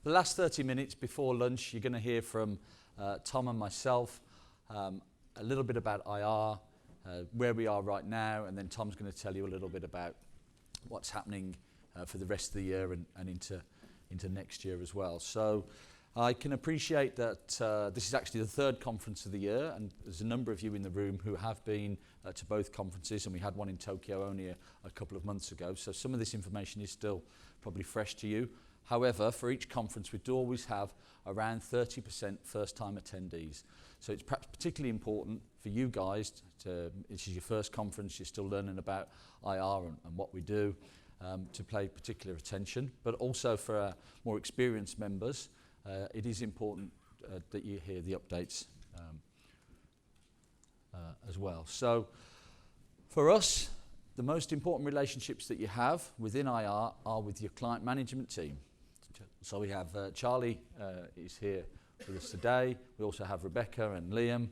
The last 30 minutes before lunch, you're going to hear from Tom and myself, a little bit about IR, where we are right now, and then Tom's going to tell you a little bit about what's happening for the rest of the year and into next year as well. So I can appreciate that this is actually the third conference of the year, and there's a number of you in the room who have been to both conferences, and we had one in Tokyo only a couple of months ago, so some of this information is still probably fresh to you. However, for each conference we do always have around 30% first-time attendees. So it's perhaps particularly important for you guys, this is your first conference, you're still learning about IR and what we do, to pay particular attention, but also for our more experienced members, it is important that you hear the updates as well. So for us, the most important relationships that you have within IR are with your client management team. So we have Charlie is here with us today. We also have Rebecca and Liam.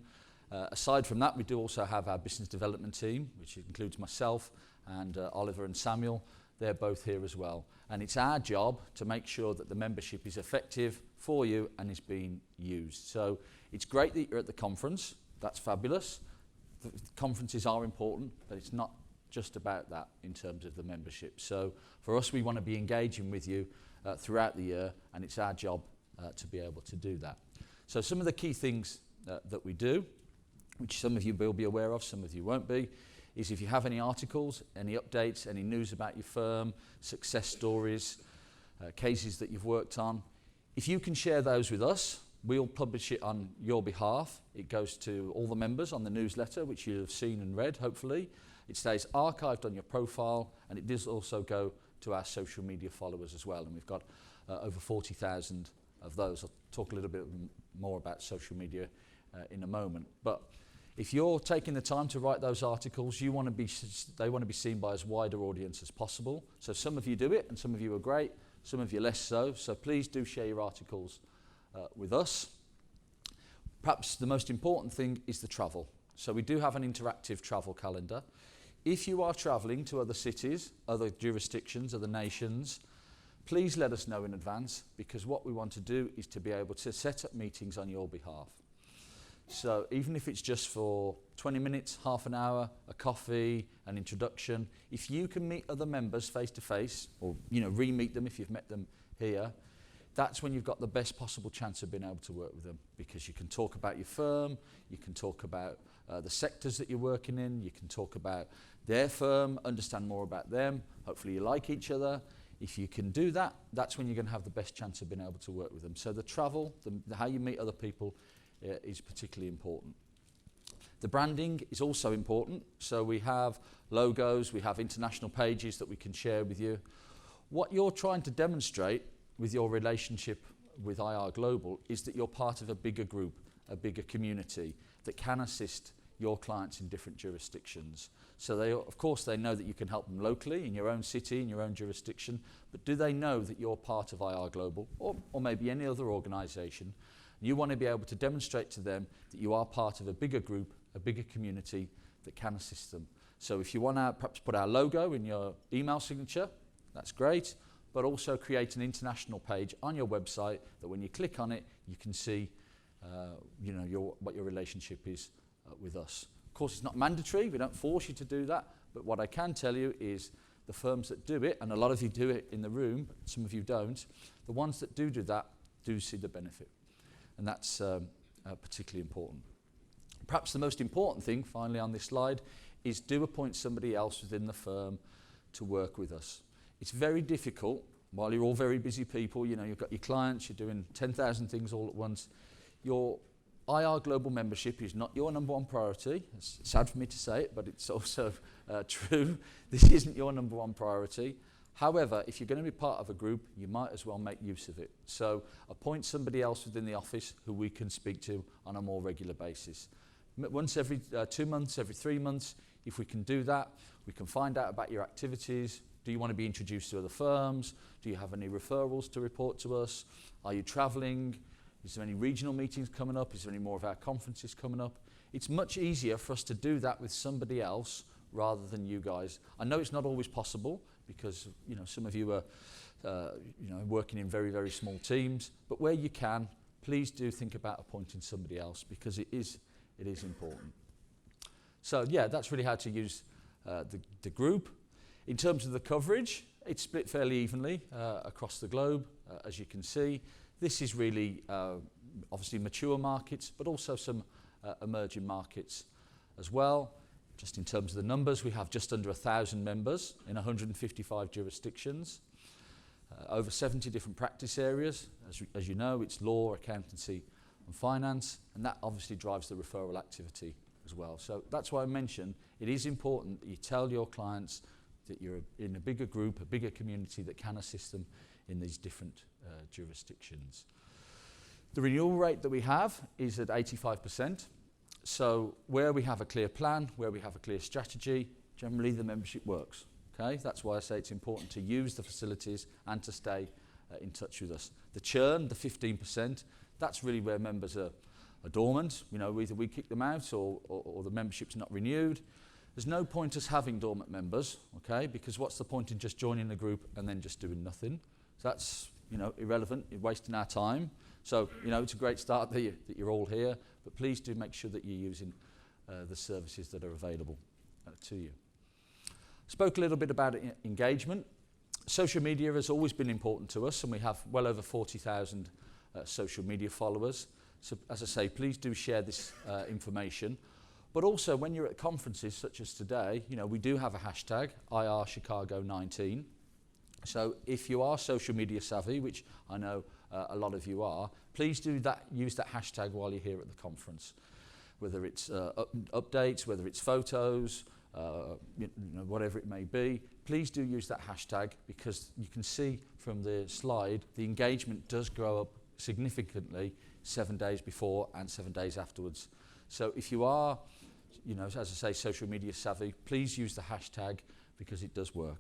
Aside from that, we do also have our business development team, which includes myself and Oliver and Samuel. They're both here as well. And it's our job to make sure that the membership is effective for you and is being used. So it's great that you're at the conference. That's fabulous. The conferences are important, but it's not just about that in terms of the membership. So for us, we want to be engaging with you throughout the year, and it's our job to be able to do that. So some of the key things that we do, which some of you will be aware of, some of you won't be, is if you have any articles, any updates, any news about your firm, success stories, cases that you've worked on, if you can share those with us, we'll publish it on your behalf. It goes to all the members on the newsletter, which you'll have seen and read, hopefully. It stays archived on your profile, and it does also go to our social media followers as well, and we've got over 40,000 of those. I'll talk a little bit more about social media in a moment. But if you're taking the time to write those articles, they want to be seen by as wider audience as possible. So some of you do it, and some of you are great, some of you less so. So please do share your articles with us. Perhaps the most important thing is the travel. So we do have an interactive travel calendar. If you are travelling to other cities, other jurisdictions, other nations, please let us know in advance, because what we want to do is to be able to set up meetings on your behalf. So even if it's just for 20 minutes, half an hour, a coffee, an introduction, if you can meet other members face to face, or re-meet them if you've met them here, that's when you've got the best possible chance of being able to work with them, because you can talk about your firm, you can talk about the sectors that you're working in, you can talk about their firm, understand more about them, hopefully you like each other. If you can do that, that's when you're going to have the best chance of being able to work with them. So the travel, how you meet other people is particularly important. The branding is also important. So we have logos, we have international pages that we can share with you. What you're trying to demonstrate with your relationship with IR Global is that you're part of a bigger group, a bigger community that can assist your clients in different jurisdictions. So of course they know that you can help them locally in your own city, in your own jurisdiction, but do they know that you're part of IR Global or maybe any other organisation? You want to be able to demonstrate to them that you are part of a bigger group, a bigger community that can assist them. So if you want to perhaps put our logo in your email signature, that's great, but also create an international page on your website that when you click on it, you can see what your relationship is with us. Of course, it's not mandatory, we don't force you to do that, but what I can tell you is the firms that do it, and a lot of you do it in the room, but some of you don't, the ones that do that do see the benefit. And that's particularly important. Perhaps the most important thing, finally on this slide, is do appoint somebody else within the firm to work with us. It's very difficult, while you're all very busy people, you've got your clients, you're doing 10,000 things all at once. Your IR Global membership is not your number one priority. It's sad for me to say it, but it's also true. This isn't your number one priority. However, if you're going to be part of a group, you might as well make use of it. So appoint somebody else within the office who we can speak to on a more regular basis. Once every 2 months, every 3 months, if we can do that, we can find out about your activities. Do you want to be introduced to other firms? Do you have any referrals to report to us? Are you travelling? Is there any regional meetings coming up? Is there any more of our conferences coming up? It's much easier for us to do that with somebody else rather than you guys. I know it's not always possible because some of you are working in very, very small teams. But where you can, please do think about appointing somebody else, because it is important. So yeah, that's really how to use the group. In terms of the coverage, it's split fairly evenly across the globe, as you can see. This is really obviously mature markets, but also some emerging markets as well. Just in terms of the numbers, we have just under 1,000 members in 155 jurisdictions, over 70 different practice areas. As you know, it's law, accountancy and finance, and that obviously drives the referral activity as well. So that's why I mentioned it is important that you tell your clients that you're in a bigger group, a bigger community that can assist them in these different jurisdictions. The renewal rate that we have is at 85%. So where we have a clear plan, where we have a clear strategy, generally the membership works. Okay? That's why I say it's important to use the facilities and to stay in touch with us. The churn, the 15%, that's really where members are dormant. Either we kick them out or the membership's not renewed. There's no point us having dormant members, okay? Because what's the point in just joining the group and then just doing nothing? So that's, irrelevant. You're wasting our time. So, it's a great start that you're all here, but please do make sure that you're using the services that are available to you. Spoke a little bit about engagement. Social media has always been important to us, and we have well over 40,000 social media followers. So, as I say, please do share this information. But also, when you're at conferences such as today, we do have a hashtag, IRChicago19. So if you are social media savvy, which I know a lot of you are, please do that. Use that hashtag while you're here at the conference. Whether it's updates, whether it's photos, whatever it may be, please do use that hashtag, because you can see from the slide the engagement does grow up significantly 7 days before and 7 days afterwards. So if you are, as I say, social media savvy, please use the hashtag, because it does work.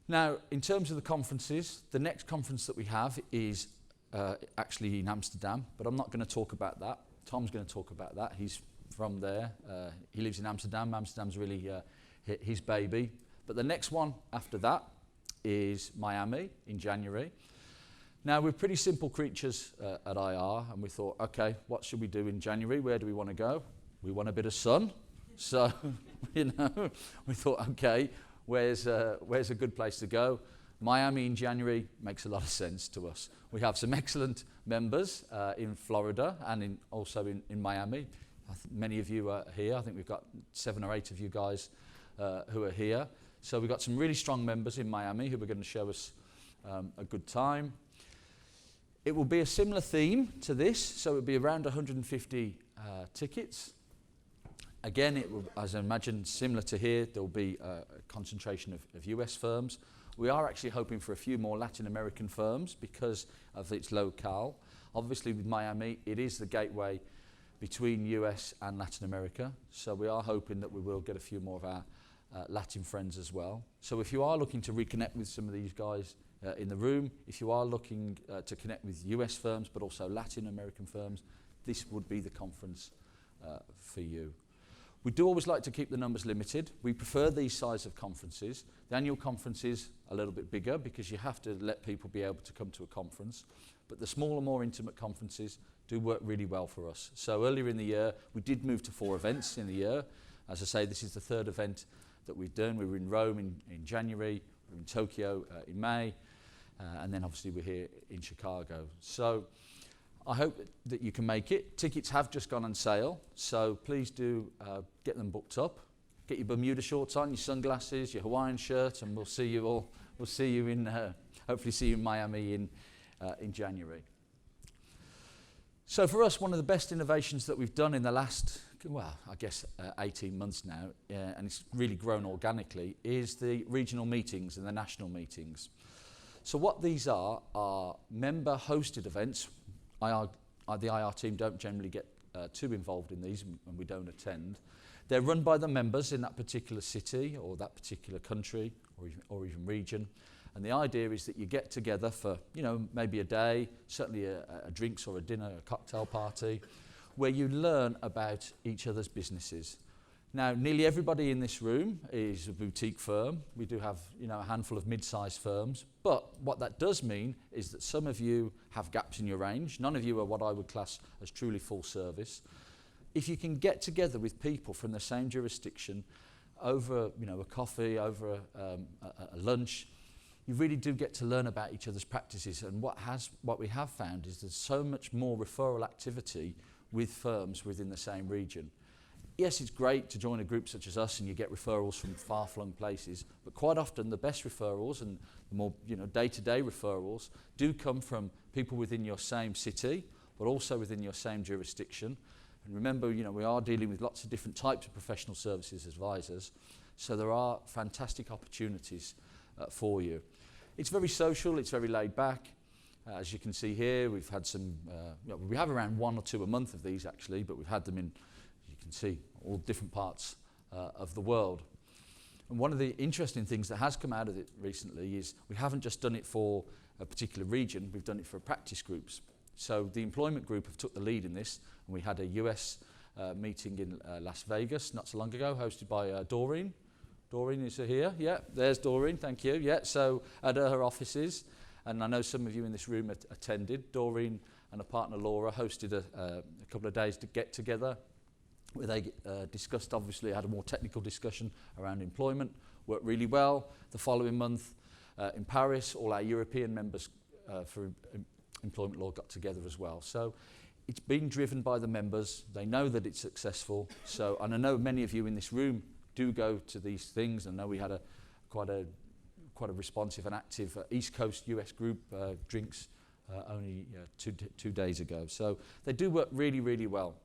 Now, in terms of the conferences, the next conference that we have is actually in Amsterdam, but I'm not going to talk about that. Tom's going to talk about that. He's from there. He lives in Amsterdam. Amsterdam's really his baby. But the next one after that is Miami in January. Now, we're pretty simple creatures at IR, and we thought, okay, what should we do in January? Where do we want to go? We want a bit of sun. So, we thought, okay, where's a good place to go? Miami in January makes a lot of sense to us. We have some excellent members in Florida and also in Miami. Many of you are here. I think we've got 7 or 8 of you guys who are here. So we've got some really strong members in Miami who are going to show us a good time. It will be a similar theme to this, so it will be around 150 tickets. Again, it will, as I imagine, similar to here, there will be a concentration of US firms. We are actually hoping for a few more Latin American firms because of its locale. Obviously, with Miami, it is the gateway between US and Latin America, so we are hoping that we will get a few more of our Latin friends as well. So if you are looking to reconnect with some of these guys in the room, if you are looking to connect with US firms but also Latin American firms, this would be the conference for you. We do always like to keep the numbers limited. We prefer these size of conferences. The annual conference is a little bit bigger because you have to let people be able to come to a conference. But the smaller, more intimate conferences do work really well for us. So earlier in the year, we did move to 4 events in the year. As I say, this is the 3rd event that we've done. We were in Rome in January, we were in Tokyo in May, and then obviously we're here in Chicago. So I hope that you can make it. Tickets have just gone on sale, so please do get them booked up. Get your Bermuda shorts on, your sunglasses, your Hawaiian shirt, and we'll see you all. We'll see you in, hopefully see you in Miami in January. So for us, one of the best innovations that we've done in the last, well, I guess 18 months now, and it's really grown organically, is the regional meetings and the national meetings. So what these are member-hosted events. The IR team don't generally get too involved in these, and we don't attend. They're run by the members in that particular city or that particular country or even region. And the idea is that you get together for, maybe a day, certainly a drinks or a dinner, a cocktail party, where you learn about each other's businesses. Now, nearly everybody in this room is a boutique firm. We do have, a handful of mid-sized firms. But what that does mean is that some of you have gaps in your range. None of you are what I would class as truly full service. If you can get together with people from the same jurisdiction over, a coffee, over a lunch, you really do get to learn about each other's practices. And what we have found is there's so much more referral activity with firms within the same region. Yes, it's great to join a group such as us and you get referrals from far-flung places, but quite often the best referrals and the more day-to-day referrals do come from people within your same city, but also within your same jurisdiction. And remember, we are dealing with lots of different types of professional services advisors, so there are fantastic opportunities for you. It's very social, it's very laid back. As you can see here, we've had some, we have around 1 or 2 a month of these actually, but we've had them in, you can see, all different parts of the world. And one of the interesting things that has come out of it recently is we haven't just done it for a particular region, we've done it for practice groups. So the employment group have took the lead in this, and we had a US meeting in Las Vegas not so long ago, hosted by Doreen. Doreen is here, yeah, there's Doreen, thank you. Yeah, so at her offices, and I know some of you in this room attended. Doreen and a partner Laura hosted a couple of days to get together where they discussed, obviously had a more technical discussion around employment, worked really well. The following month in Paris, all our European members for employment law got together as well. So it's been driven by the members. They know that it's successful. So, and I know many of you in this room do go to these things. I know we had quite a responsive and active East Coast US group drinks only 2 days ago. So they do work really, really well.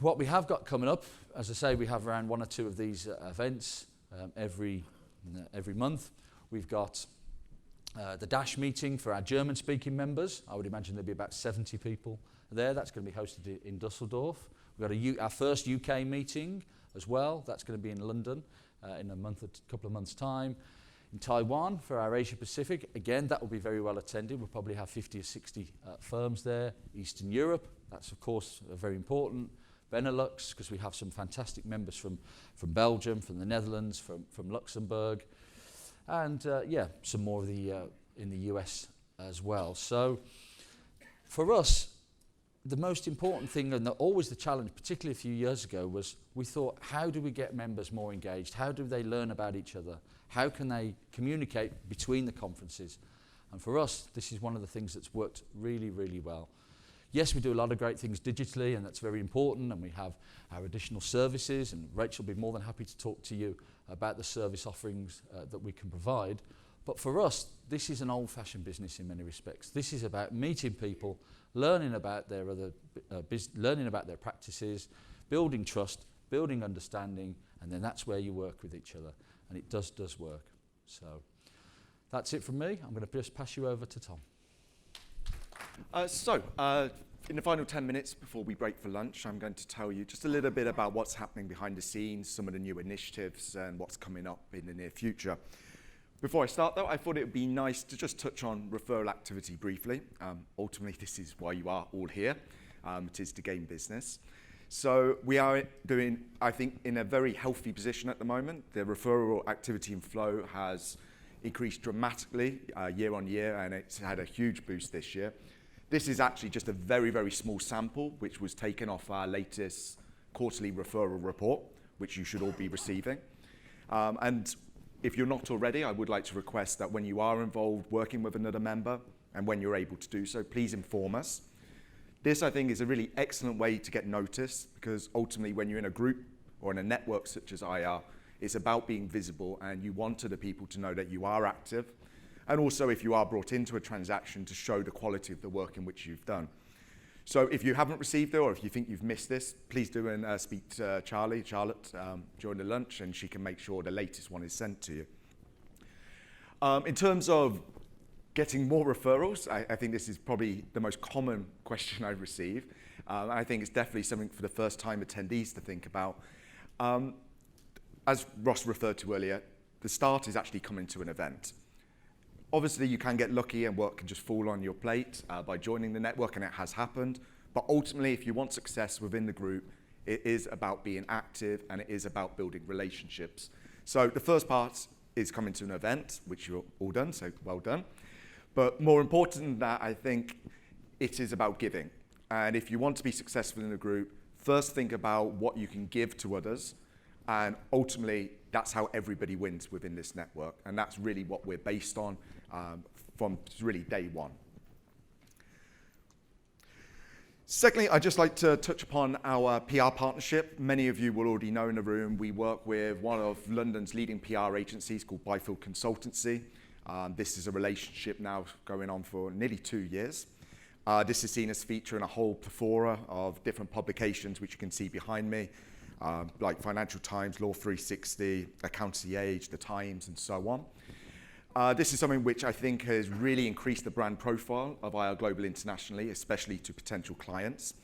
What we have got coming up, as I say, we have around 1 or 2 of these events every month. We've got the DASH meeting for our German-speaking members. I would imagine there'll be about 70 people there. That's going to be hosted in Dusseldorf. We've got our first UK meeting as well. That's going to be in London in a couple of months' time. In Taiwan for our Asia Pacific, again, that will be very well attended. We'll probably have 50 or 60 firms there. Eastern Europe, that's of course very important. Benelux, because we have some fantastic members from Belgium, from the Netherlands, from Luxembourg, and some more of the in the US as well. So for us, the most important thing, and always the challenge, particularly a few years ago, was we thought, how do we get members more engaged? How do they learn about each other? How can they communicate between the conferences? And for us, this is one of the things that's worked really, really well. Yes, we do a lot of great things digitally, and that's very important, and we have our additional services, and Rachel will be more than happy to talk to you about the service offerings that we can provide. But for us, this is an old-fashioned business in many respects. This is about meeting people, learning about their learning about their practices, building trust, building understanding, and then that's where you work with each other. And it does work. So that's it from me. I'm going to just pass you over to Tom. In the final 10 minutes before we break for lunch, I'm going to tell you just a little bit about what's happening behind the scenes, some of the new initiatives, and what's coming up in the near future. Before I start, though, I thought it would be nice to just touch on referral activity briefly. Ultimately, this is why you are all here. It is to gain business. So we are doing, I think, in a very healthy position at the moment. The referral activity and flow has increased dramatically year on year, and it's had a huge boost this year. This is actually just a very, very small sample, which was taken off our latest quarterly referral report, which you should all be receiving. And if you're not already, I would like to request that when you are involved working with another member, and when you're able to do so, please inform us. This, I think, is a really excellent way to get noticed, because ultimately when you're in a group or in a network such as IR, it's about being visible, and you want other people to know that you are active. And also, if you are brought into a transaction, to show the quality of the work in which you've done. So if you haven't received it, or if you think you've missed this, please do and speak to Charlotte, during the lunch, and she can make sure the latest one is sent to you. In terms of getting more referrals, I think this is probably the most common question I receive. I think it's definitely something for the first-time attendees to think about. As Ross referred to earlier, the start is actually coming to an event. Obviously, you can get lucky and work can just fall on your plate by joining the network, and it has happened. But ultimately, if you want success within the group, It is about being active, and it is about building relationships. So the first part is coming to an event, which you're all done, so well done. But more important than that, I think it is about giving. And if you want to be successful in a group, first think about what you can give to others, and ultimately that's how everybody wins within this network, and that's really what we're based on from really day one. Secondly, I'd just like to touch upon our PR partnership. Many of you will already know in the room, we work with one of London's leading PR agencies called Byfield Consultancy. This is a relationship now going on for nearly 2 years. This is seen as featuring a whole plethora of different publications, which you can see behind me, like Financial Times, Law 360, Accountancy Age, The Times, and so on. This is something which I think has really increased the brand profile of IR Global internationally, especially to potential clients.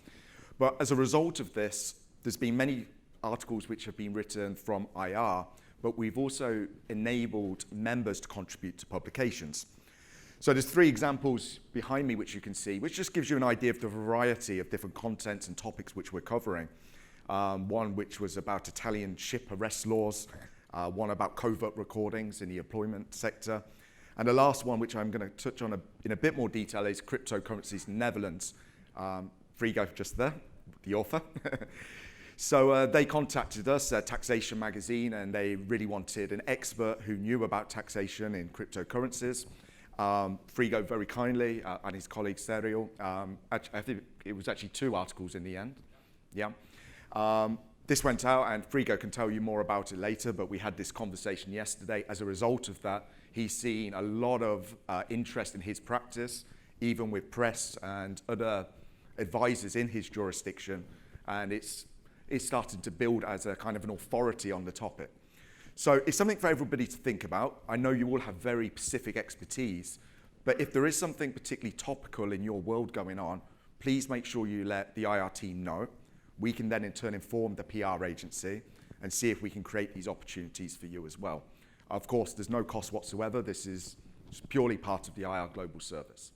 But as a result of this, there's been many articles which have been written from IR, but we've also enabled members to contribute to publications. So there's 3 examples behind me which you can see, which just gives you an idea of the variety of different contents and topics which we're covering. One which was about Italian ship arrest laws, one about covert recordings in the employment sector, and the last one, which I'm going to touch on in a bit more detail, is cryptocurrencies in the Netherlands. Frigo just there, the author. So they contacted us, Taxation Magazine, and they really wanted an expert who knew about taxation in cryptocurrencies. Frigo very kindly, and his colleague Serial, I think it was actually 2 articles in the end. Yeah. This went out, and Frigo can tell you more about it later, but we had this conversation yesterday. As a result of that, he's seen a lot of interest in his practice, even with press and other advisors in his jurisdiction, and it's started to build as a kind of an authority on the topic. So it's something for everybody to think about. I know you all have very specific expertise, but if there is something particularly topical in your world going on, please make sure you let the IR team know. We can then in turn inform the PR agency and see if we can create these opportunities for you as well. Of course, there's no cost whatsoever. This is purely part of the IR Global service.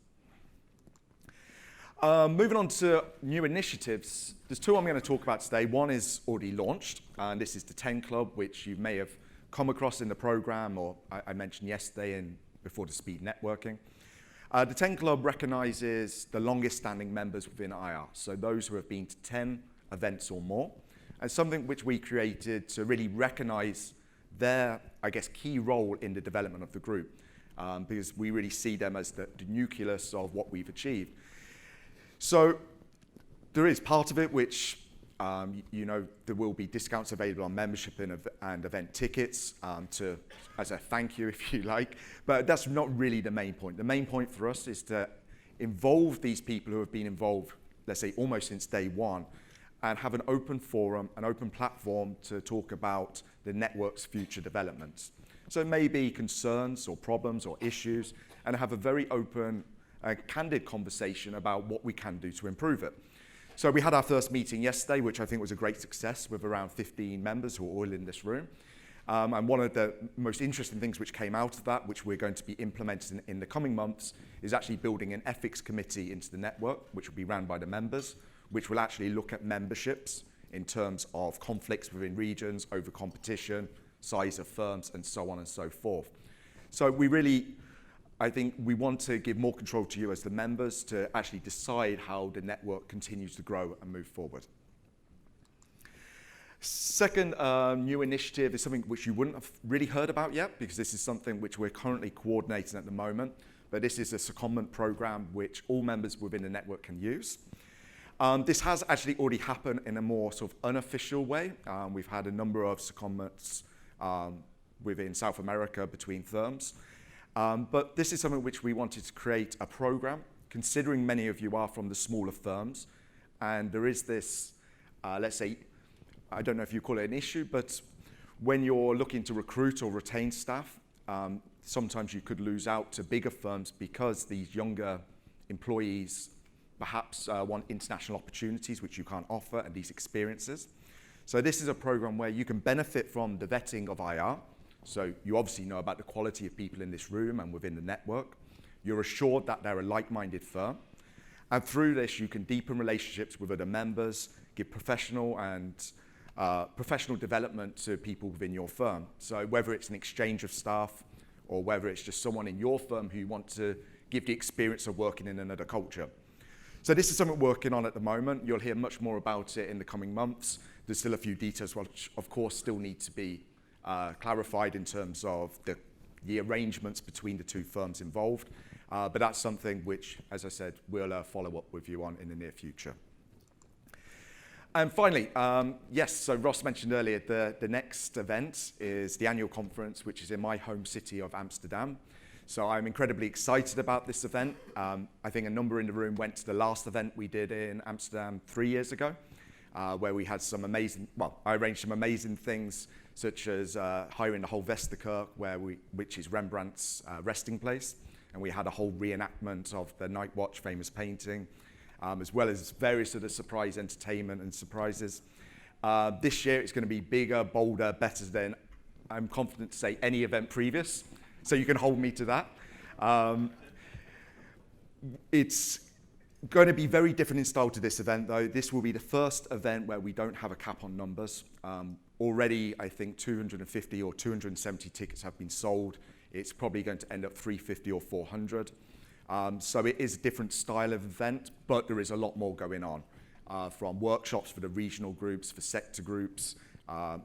Moving on to new initiatives, there's 2 I'm going to talk about today. One is already launched, and this is the 10 Club, which you may have come across in the program, or I mentioned yesterday before the speed networking. The 10 Club recognizes the longest standing members within IR, so those who have been to 10 events or more, and something which we created to really recognize their, I guess, key role in the development of the group, because we really see them as the nucleus of what we've achieved. So there is part of it which, you know, there will be discounts available on membership and event tickets as a thank you, if you like, but that's not really the main point. The main point for us is to involve these people who have been involved, let's say, almost since day one, and have an open forum, an open platform to talk about the network's future developments. So it may be concerns or problems or issues, and have a very open, candid conversation about what we can do to improve it. So we had our first meeting yesterday, which I think was a great success, with around 15 members who are all in this room. And one of the most interesting things which came out of that, which we're going to be implementing in the coming months, is actually building an ethics committee into the network, which will be run by the members, which will actually look at memberships in terms of conflicts within regions, over competition, size of firms, and so on and so forth. So I think we want to give more control to you as the members to actually decide how the network continues to grow and move forward. Second new initiative is something which you wouldn't have really heard about yet, because this is something which we're currently coordinating at the moment, but this is a secondment program which all members within the network can use. This has actually already happened in a more sort of unofficial way. We've had a number of secondments within South America between firms. But this is something which we wanted to create a program, considering many of you are from the smaller firms. And there is this, let's say, I don't know if you call it an issue, but when you're looking to recruit or retain staff, sometimes you could lose out to bigger firms because these younger employees perhaps want international opportunities which you can't offer, and these experiences. So this is a program where you can benefit from the vetting of IR. So you obviously know about the quality of people in this room and within the network. You're assured that they're a like-minded firm. And through this, you can deepen relationships with other members, give professional development to people within your firm. So whether it's an exchange of staff or whether it's just someone in your firm who want to give the experience of working in another culture. So this is something we're working on at the moment. You'll hear much more about it in the coming months. There's still a few details which, of course, still need to be clarified in terms of the arrangements between the two firms involved. But that's something which, as I said, we'll follow up with you on in the near future. And finally, yes, so Ross mentioned earlier, the next event is the annual conference, which is in my home city of Amsterdam. So I'm incredibly excited about this event. I think a number in the room went to the last event we did in Amsterdam 3 years ago, where we had some amazing, I arranged some amazing things, such as hiring the whole Westerkerk, which is Rembrandt's resting place. And we had a whole reenactment of the Night Watch famous painting, as well as various other surprise entertainment and surprises. This year it's going to be bigger, bolder, better than, I'm confident to say, any event previous. So you can hold me to that. It's going to be very different in style to this event, though. This will be the first event where we don't have a cap on numbers. Already, I think 250 or 270 tickets have been sold. It's probably going to end up 350 or 400. So it is a different style of event, but there is a lot more going on, from workshops for the regional groups, for sector groups,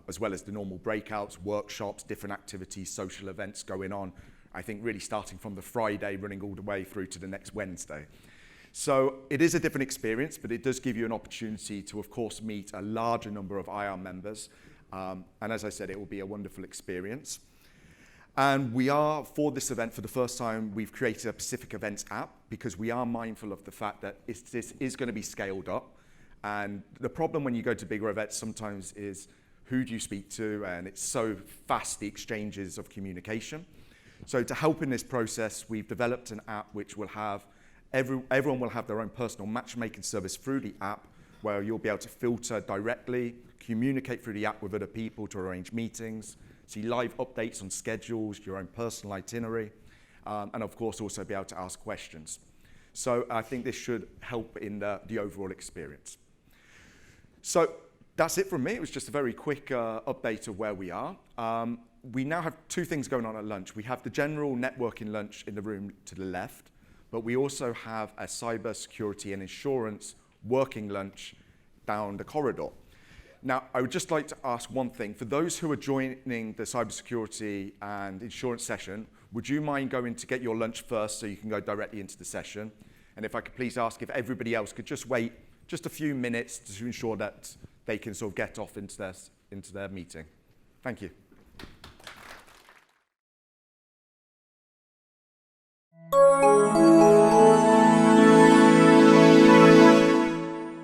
as well as the normal breakouts, workshops, different activities, social events going on, I think really starting from the Friday, running all the way through to the next Wednesday. So it is a different experience, but it does give you an opportunity to, of course, meet a larger number of IR members. And as I said, it will be a wonderful experience. And we are, for this event, for the first time, we've created a Pacific Events app because we are mindful of the fact that this is going to be scaled up. And the problem when you go to bigger events sometimes is who do you speak to? And it's so fast, the exchanges of communication. So to help in this process, we've developed an app which will have, everyone will have their own personal matchmaking service through the app, where you'll be able to filter directly, communicate through the app with other people to arrange meetings, see live updates on schedules, your own personal itinerary, and of course also be able to ask questions. So I think this should help in the overall experience. So that's it from me. It was just a very quick update of where we are. We now have two things going on at lunch. We have the general networking lunch in the room to the left, but we also have a cyber security and insurance working lunch down the corridor. Now, I would just like to ask one thing. For those who are joining the cybersecurity and insurance session, would you mind going to get your lunch first so you can go directly into the session? And if I could please ask if everybody else could just wait just a few minutes to ensure that they can sort of get off into their meeting. Thank you.